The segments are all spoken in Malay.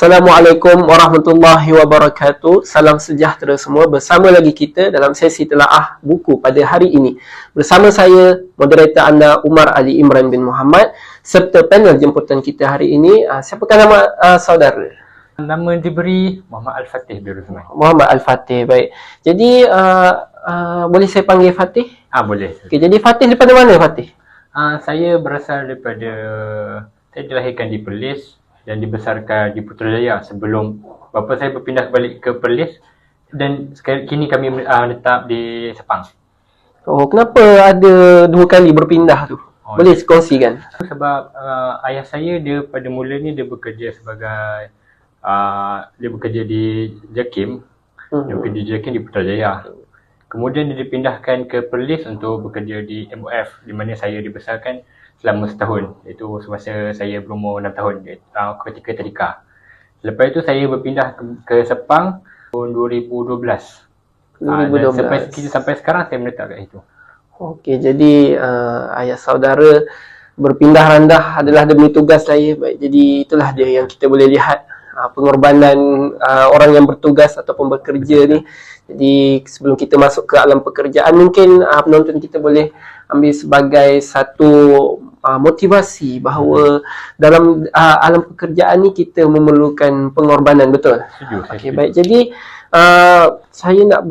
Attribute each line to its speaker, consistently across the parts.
Speaker 1: Assalamualaikum warahmatullahi wabarakatuh. Salam sejahtera semua. Bersama lagi kita dalam sesi telaah buku pada hari ini. Bersama saya, moderator anda Umar Ali Imran bin Muhammad, serta panel jemputan kita hari ini. Siapakah nama saudara?
Speaker 2: Nama diberi Muhammad Al-Fatih bin Ruzman.
Speaker 1: Muhammad Al-Fatih, baik. Jadi, boleh saya panggil Fatih?
Speaker 2: Boleh.
Speaker 1: Okay, jadi Fatih daripada mana Fatih?
Speaker 2: Saya berasal daripada, saya dilahirkan di Perlis dan dibesarkan di Putrajaya sebelum bapa saya berpindah balik ke Perlis dan kini kami menetap di Sepang.
Speaker 1: Oh, kenapa ada dua kali berpindah tu? Boleh kongsikan?
Speaker 2: Sebab ayah saya dia pada mulanya dia bekerja sebagai dia bekerja di JAKIM. Dia bekerja di JAKIM di Putrajaya. Kemudian dia dipindahkan ke Perlis untuk bekerja di MOF, di mana saya dibesarkan selama setahun, iaitu semasa saya berumur 6 tahun ketika tadika. Lepas itu saya berpindah ke Sepang tahun 2012. Dan sampai sekarang saya menetap kat situ.
Speaker 1: Okey, jadi ayah saudara berpindah randah adalah demi tugas saya. Baik, jadi itulah dia yang kita boleh lihat pengorbanan orang yang bertugas ataupun bekerja ni. Jadi sebelum kita masuk ke alam pekerjaan, mungkin penonton kita boleh ambil sebagai satu motivasi bahawa dalam alam pekerjaan ni kita memerlukan pengorbanan, betul? Okey, baik. Jadi saya nak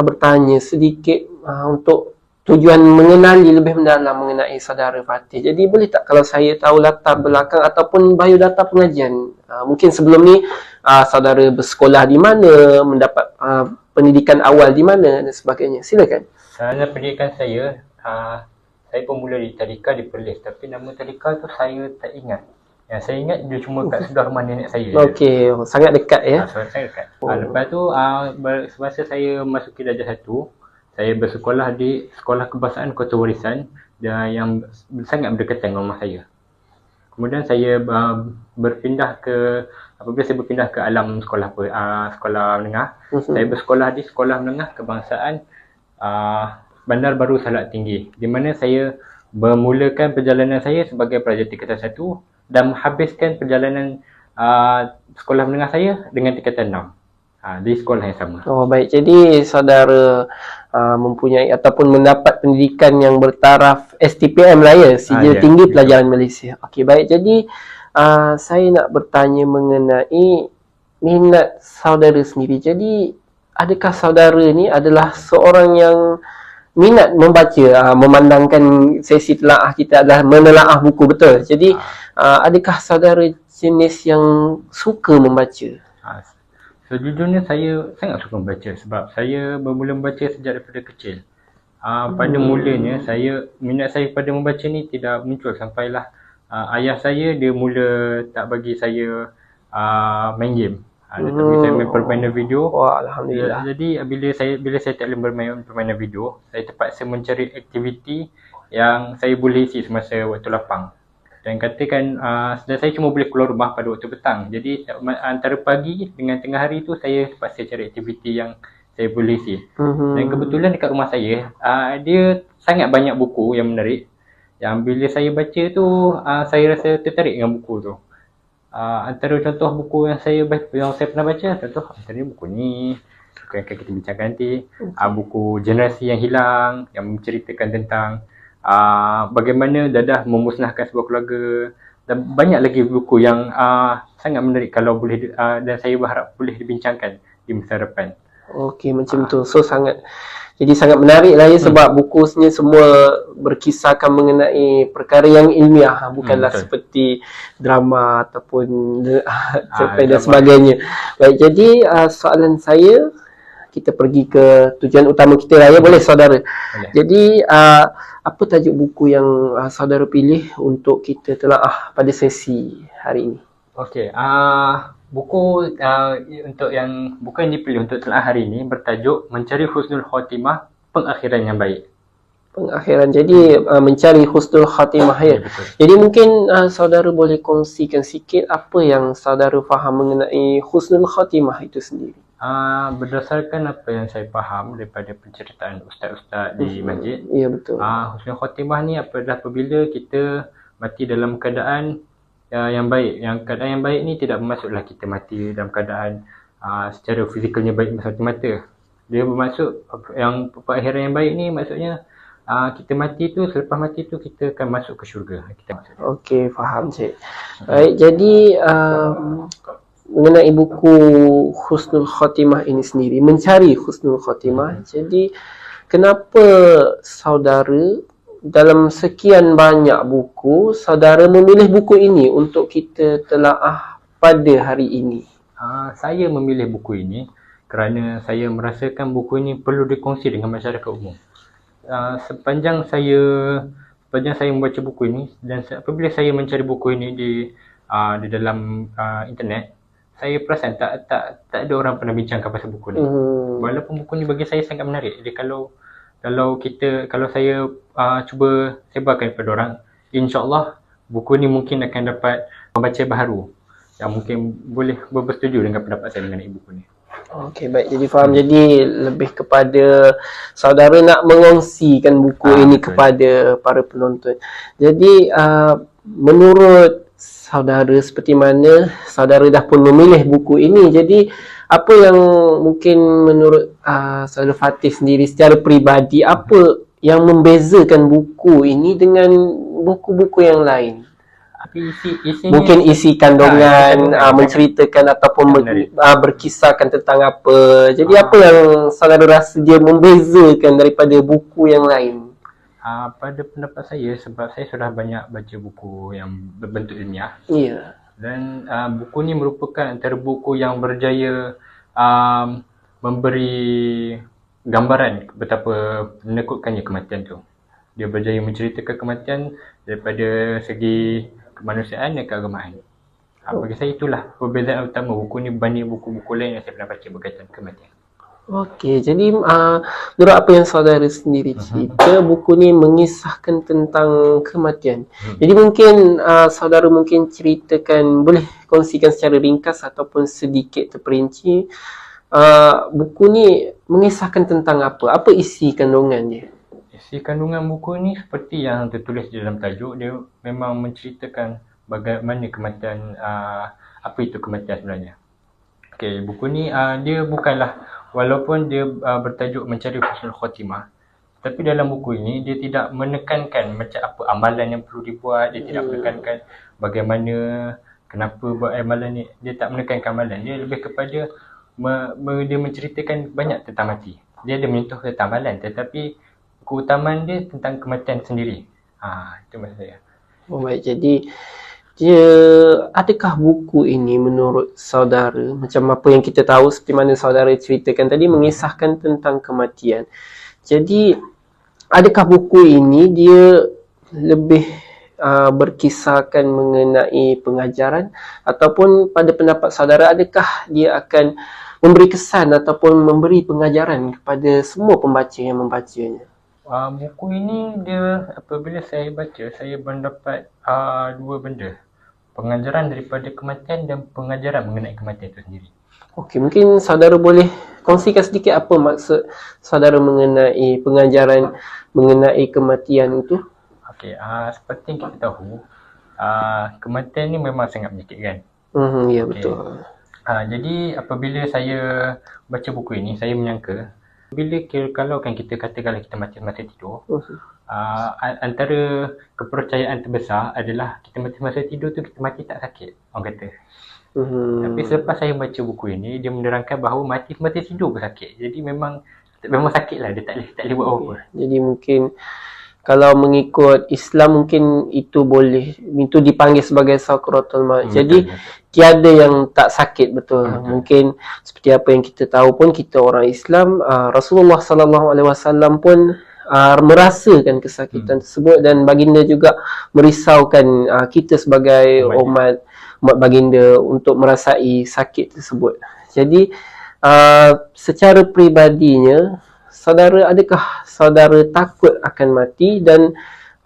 Speaker 1: bertanya sedikit untuk tujuan mengenali lebih mendalam mengenai saudara Fatih. Jadi boleh tak kalau saya tahu latar belakang ataupun biodata pengajian? Mungkin sebelum ni saudara bersekolah di mana, mendapat pendidikan awal di mana dan sebagainya. Silakan.
Speaker 2: Pendidikan saya bermula di tadika di Perlis, tapi nama tadika tu saya tak ingat. Yang saya ingat dia cuma kat sebelah rumah nenek saya.
Speaker 1: Okey, sangat dekat ya.
Speaker 2: Sangat dekat. Lepas tu semasa saya masuki darjah 1, saya bersekolah di Sekolah Kebangsaan Kota Warisan dan yang sangat berdekatan dengan rumah saya. Kemudian saya apabila saya berpindah ke alam sekolah menengah, saya bersekolah di Sekolah Menengah Kebangsaan Bandar Baru Salak Tinggi, di mana saya bermulakan perjalanan saya sebagai pelajar tingkatan 1 dan menghabiskan perjalanan sekolah menengah saya dengan tingkatan 6 di sekolah yang sama.
Speaker 1: Oh, baik. Jadi saudara mempunyai ataupun mendapat pendidikan yang bertaraf STPM lah ya, Sijil Tinggi Pelajaran Malaysia. Okey, baik. Jadi saya nak bertanya mengenai minat saudara sendiri. Jadi adakah saudara ni adalah seorang yang minat membaca, memandangkan sesi telaah kita adalah menelaah buku, betul? Jadi adakah saudara jenis yang suka membaca?
Speaker 2: Sejujurnya saya sangat suka membaca sebab saya bermula membaca sejak daripada kecil. Pada mulanya minat saya pada membaca ni tidak muncul sampailah ayah saya dia mula tak bagi saya main game. Dia tak bagi saya main permainan video.
Speaker 1: Wah, alhamdulillah.
Speaker 2: Jadi bila saya tak boleh bermain permainan video, saya terpaksa mencari aktiviti yang saya boleh isi semasa waktu lapang. Dan katakan dan saya cuma boleh keluar rumah pada waktu petang. Jadi antara pagi dengan tengah hari tu saya terpaksa cari aktiviti yang saya boleh isi. Dan kebetulan dekat rumah saya dia sangat banyak buku yang menarik. Yang bila saya baca tu saya rasa tertarik dengan buku tu. Antara contoh buku yang saya pernah baca, contoh antara buku ni, buku yang akan kita bincangkan nanti, buku Generasi Yang Hilang yang menceritakan tentang bagaimana dadah memusnahkan sebuah keluarga, dan banyak lagi buku yang sangat menarik kalau boleh dan saya berharap boleh dibincangkan di masa depan.
Speaker 1: Okey, macam tu. So sangat menarik lah ya, sebab bukunya semua berkisahkan mengenai perkara yang ilmiah, bukanlah seperti drama ataupun cerpen dan sebagainya. Baik, jadi soalan saya, kita pergi ke tujuan utama kita lah ya, boleh saudara? Boleh. Jadi apa tajuk buku yang saudara pilih untuk kita telaah pada sesi hari ini?
Speaker 2: Okey, buku buku yang dipilih untuk telaah hari ini bertajuk Mencari Husnul Khatimah, Pengakhiran yang Baik.
Speaker 1: Pengakhiran, jadi mencari husnul khatimah ya.
Speaker 2: Betul.
Speaker 1: Jadi mungkin saudara boleh kongsikan sikit apa yang saudara faham mengenai husnul khatimah itu sendiri.
Speaker 2: Berdasarkan apa yang saya faham daripada penceritaan ustaz-ustaz di masjid.
Speaker 1: Ya, betul.
Speaker 2: Husnul khatimah ni adalah apabila kita mati dalam keadaan yang baik. Yang keadaan yang baik ni tidak bermaksudlah kita mati dalam keadaan secara fizikalnya baik mata. Dia bermaksud yang perakhiran yang baik ni maksudnya kita mati tu, selepas mati tu kita akan masuk ke syurga. Kita maksud.
Speaker 1: Okey, faham Cik. Baik, jadi mengenai buku Husnul Khatimah ini sendiri, mencari Husnul Khatimah. Jadi kenapa saudara dalam sekian banyak buku, saudara memilih buku ini untuk kita telaah pada hari ini?
Speaker 2: Saya memilih buku ini kerana saya merasakan buku ini perlu dikongsi dengan masyarakat umum. Sepanjang saya membaca buku ini dan apabila saya mencari buku ini di dalam internet, saya perasan tak ada orang pernah bincangkan pasal buku ni. Walaupun buku ni bagi saya sangat menarik. Jadi kalau saya cuba sebarkan kepada orang, insya-Allah buku ni mungkin akan dapat pembaca baharu yang mungkin boleh bersetuju dengan pendapat saya mengenai buku ni.
Speaker 1: Okey, baik. Jadi faham. Jadi lebih kepada saudara nak mengongsikan buku ini kepada para penonton. Jadi menurut saudara, seperti mana saudara dah pun memilih buku ini, jadi apa yang mungkin menurut saudara Fatih sendiri secara peribadi, apa yang membezakan buku ini dengan buku-buku yang lain?
Speaker 2: Isinya,
Speaker 1: mungkin isi kandungan, menceritakan ataupun berkisahkan tentang apa. Jadi apa yang saudara rasa dia membezakan daripada buku yang lain?
Speaker 2: Pada pendapat saya, sebab saya sudah banyak baca buku yang berbentuk ilmiah.
Speaker 1: Ya.
Speaker 2: Dan buku ni merupakan antara buku yang berjaya memberi gambaran betapa menakutkannya kematian tu. Dia berjaya menceritakan kematian daripada segi kemanusiaan dan keagamaan. Bagi saya itulah perbezaan utama buku ni berbanding buku-buku lain yang saya pernah baca berkaitan kematian.
Speaker 1: Okey, jadi menurut apa yang saudara sendiri cerita, buku ni mengisahkan tentang kematian. Jadi mungkin saudara mungkin ceritakan, boleh kongsikan secara ringkas ataupun sedikit terperinci, buku ni mengisahkan tentang apa? Apa isi kandungan dia?
Speaker 2: Isi kandungan buku ni seperti yang tertulis di dalam tajuk, dia memang menceritakan bagaimana kematian, apa itu kematian sebenarnya. Okey, buku ni dia bukanlah, walaupun dia bertajuk mencari Husnul Khatimah, tapi dalam buku ini dia tidak menekankan macam apa amalan yang perlu dibuat, dia tidak menekankan bagaimana, kenapa buat amalan ni, dia tak menekankan amalan, dia lebih kepada dia menceritakan banyak tentang mati. Dia ada menyentuh tentang amalan, tetapi keutamaan dia tentang kematian sendiri. Itu maksud saya.
Speaker 1: Oh baik, jadi adakah buku ini menurut saudara, macam apa yang kita tahu seperti mana saudara ceritakan tadi, mengisahkan tentang kematian. Jadi adakah buku ini dia lebih berkisahkan mengenai pengajaran, ataupun pada pendapat saudara adakah dia akan memberi kesan ataupun memberi pengajaran kepada semua pembaca yang membacanya?
Speaker 2: Buku ini dia, apabila saya baca, saya mendapat dua benda. Pengajaran daripada kematian dan pengajaran mengenai kematian itu sendiri.
Speaker 1: Okey, mungkin saudara boleh kongsikan sedikit apa maksud saudara mengenai pengajaran mengenai kematian itu?
Speaker 2: Okey, seperti yang kita tahu, kematian ni memang sangat menyakitkan.
Speaker 1: Ya, betul.
Speaker 2: Jadi apabila saya baca buku ini, saya menyangka kalau kan kita katakanlah kita mati masa tidur, antara kepercayaan terbesar adalah kita mati masa tidur tu kita mati tak sakit, orang kata. Tapi selepas saya baca buku ini, dia menerangkan bahawa mati masa tidur pun sakit. Jadi memang sakit lah, dia tak boleh buat apa-apa.
Speaker 1: Jadi mungkin kalau mengikut Islam mungkin itu boleh, itu dipanggil sebagai sakaratul maut. Jadi tiada yang tak sakit, betul. Mungkin seperti apa yang kita tahu pun, kita orang Islam, Rasulullah SAW pun merasakan kesakitan tersebut, dan baginda juga merisaukan kita sebagai umat baginda untuk merasai sakit tersebut. Jadi secara peribadinya, adakah saudara takut akan mati, dan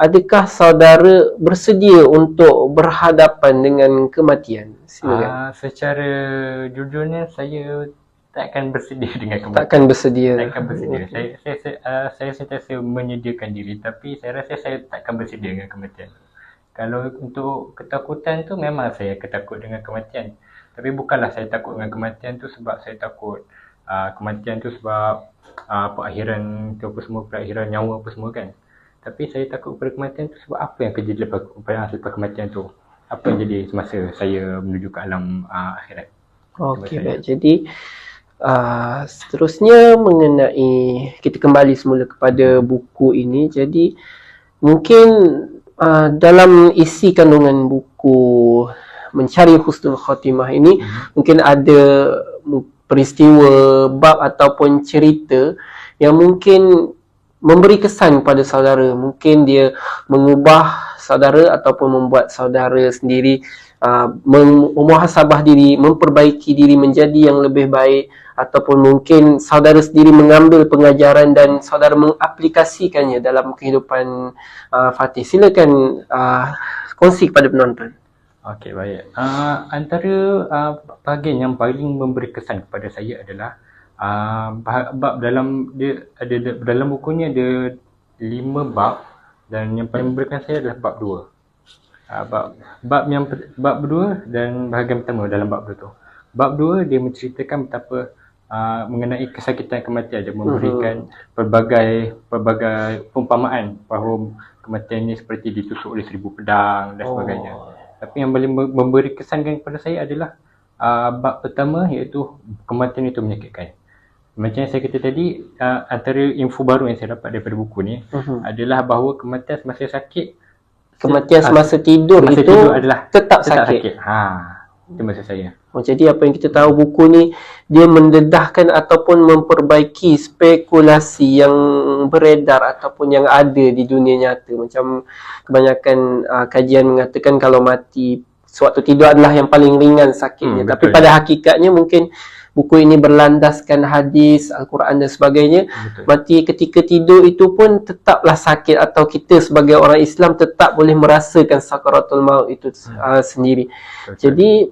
Speaker 1: adakah saudara bersedia untuk berhadapan dengan kematian? Silakan.
Speaker 2: Secara jujurnya saya takkan bersedia dengan kematian.
Speaker 1: Takkan bersedia.
Speaker 2: Takkan bersedia. Saya sentiasa menyediakan diri, tapi saya rasa saya takkan bersedia dengan kematian. Kalau untuk ketakutan tu memang saya takut dengan kematian. Tapi bukanlah saya takut dengan kematian tu sebab saya takut kematian tu sebab perakhiran tu apa semua, perakhiran nyawa apa semua kan. Tapi saya takut kepada kematian tu sebab apa yang akan jadi lepas kematian tu. Apa yang jadi semasa saya menuju ke alam akhirat.
Speaker 1: Okey, baik. Jadi seterusnya mengenai, kita kembali semula kepada buku ini. Jadi mungkin dalam isi kandungan buku Mencari Husnul Khatimah ini mungkin ada peristiwa, bab ataupun cerita yang mungkin memberi kesan kepada saudara. Mungkin dia mengubah saudara ataupun membuat saudara sendiri memuhasabah diri, memperbaiki diri menjadi yang lebih baik, ataupun mungkin saudara sendiri mengambil pengajaran dan saudara mengaplikasikannya dalam kehidupan Fatih. Silakan kongsi kepada penonton.
Speaker 2: Okey, baik. Antara bahagian yang paling memberi kesan kepada saya adalah bab dalam dia ada dalam bukunya ada 5 bab dan yang paling memberi kesan saya adalah bab 2. Bab 2 dan bahagian pertama dalam bab 2 tu. Bab 2 dia menceritakan betapa mengenai kesakitan kematian. Dia memberikan pelbagai perumpamaan bahawa kematian ini seperti ditusuk oleh 1000 pedang dan sebagainya. Tapi yang paling memberi kesan kepada saya adalah bab pertama, iaitu kematian itu menyakitkan. Macam yang saya kata tadi, antara info baru yang saya dapat daripada buku ni adalah bahawa kematian semasa sakit,
Speaker 1: kematian semasa tidur itu
Speaker 2: adalah
Speaker 1: tetap sakit.
Speaker 2: Itu maksud saya.
Speaker 1: Jadi apa yang kita tahu, buku ni dia mendedahkan ataupun memperbaiki spekulasi yang beredar ataupun yang ada di dunia nyata. Macam kebanyakan kajian mengatakan kalau mati sewaktu tidur adalah yang paling ringan sakitnya. Tapi pada hakikatnya mungkin buku ini berlandaskan hadis, Al-Quran dan sebagainya. Mati ketika tidur itu pun tetaplah sakit, atau kita sebagai orang Islam tetap boleh merasakan sakaratul maut itu sendiri. Jadi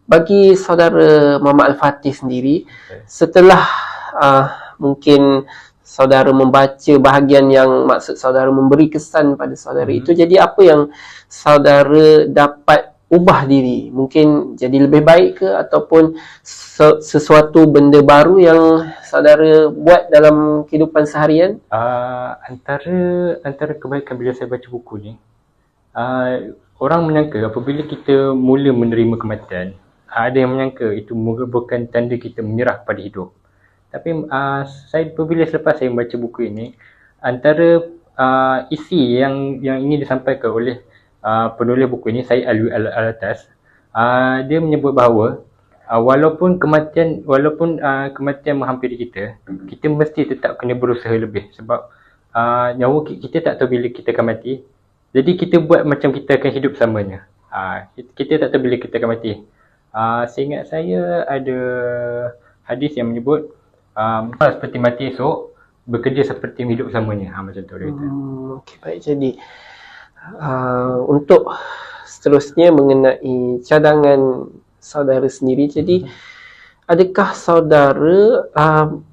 Speaker 1: bagi saudara Muhammad Al-Fatih sendiri, setelah mungkin saudara membaca bahagian yang maksud saudara memberi kesan pada saudara itu, jadi apa yang saudara dapat ubah diri? Mungkin jadi lebih baik ke, ataupun sesuatu benda baru yang saudara buat dalam kehidupan seharian?
Speaker 2: Antara kebaikan bila saya baca buku ni, orang menyangka apabila kita mula menerima kematian, ada yang menyangka itu merupakan tanda kita menyerah pada hidup. Tapi apabila selepas saya membaca buku ini, antara isi yang ingin disampaikan oleh penulis buku ini, Said Alwi Alatas, dia menyebut bahawa walaupun kematian menghampiri kita mesti tetap kena berusaha lebih, sebab nyawa kita tak tahu bila kita akan mati. Jadi kita buat macam kita akan hidup selamanya. Kita tak tahu bila kita akan mati. Seingat saya ada hadis yang menyebut seperti mati esok, bekerja seperti hidup selamanya. Macam tu dia kata.
Speaker 1: Okey, baik. Jadi untuk seterusnya mengenai cadangan saudara sendiri, jadi adakah saudara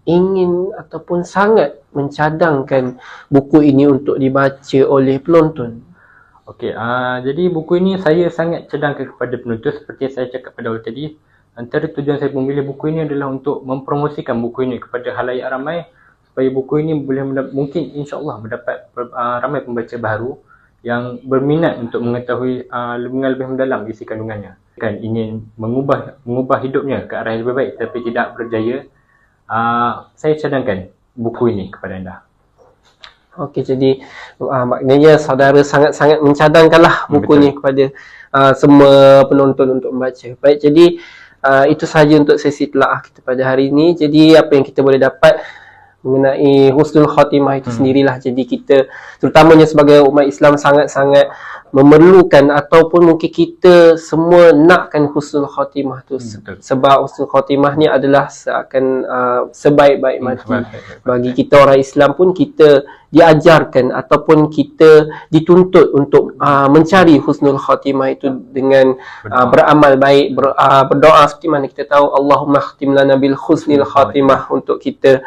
Speaker 1: ingin ataupun sangat mencadangkan buku ini untuk dibaca oleh penonton?
Speaker 2: Okey, jadi buku ini saya sangat cadangkan kepada penonton. Seperti yang saya cakap pada awal tadi, antara tujuan saya memilih buku ini adalah untuk mempromosikan buku ini kepada halayak ramai, supaya buku ini boleh mungkin insya-Allah mendapat ramai pembaca baru yang berminat untuk mengetahui lebih mendalam isi kandungannya. Kan ingin mengubah hidupnya ke arah yang lebih baik tapi tidak berjaya, saya cadangkan buku ini kepada anda.
Speaker 1: Okey, jadi maknanya saudara sangat-sangat mencadangkanlah buku ni kepada semua penonton untuk membaca. Baik, jadi itu sahaja untuk sesi telaah kita pada hari ini. Jadi apa yang kita boleh dapat mengenai husnul khatimah itu sendirilah. Jadi kita terutamanya sebagai umat Islam sangat-sangat memerlukan, ataupun mungkin kita semua nakkan husnul khatimah tu. Sebab husnul khatimah ni adalah seakan sebaik-baik mati. Bagi kita orang Islam pun kita diajarkan ataupun kita dituntut untuk mencari husnul khatimah itu dengan beramal baik, berdoa seperti mana kita tahu, Allahumma khtim lana bil husnil khatimah, untuk kita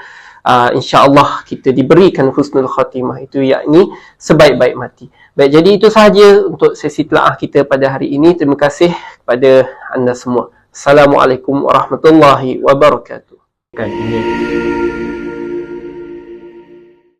Speaker 1: insya-Allah kita diberikan husnul khatimah itu, yakni sebaik-baik mati. Baik, jadi itu sahaja untuk sesi telaah kita pada hari ini. Terima kasih kepada anda semua. Assalamualaikum warahmatullahi wabarakatuh.
Speaker 2: Kan ini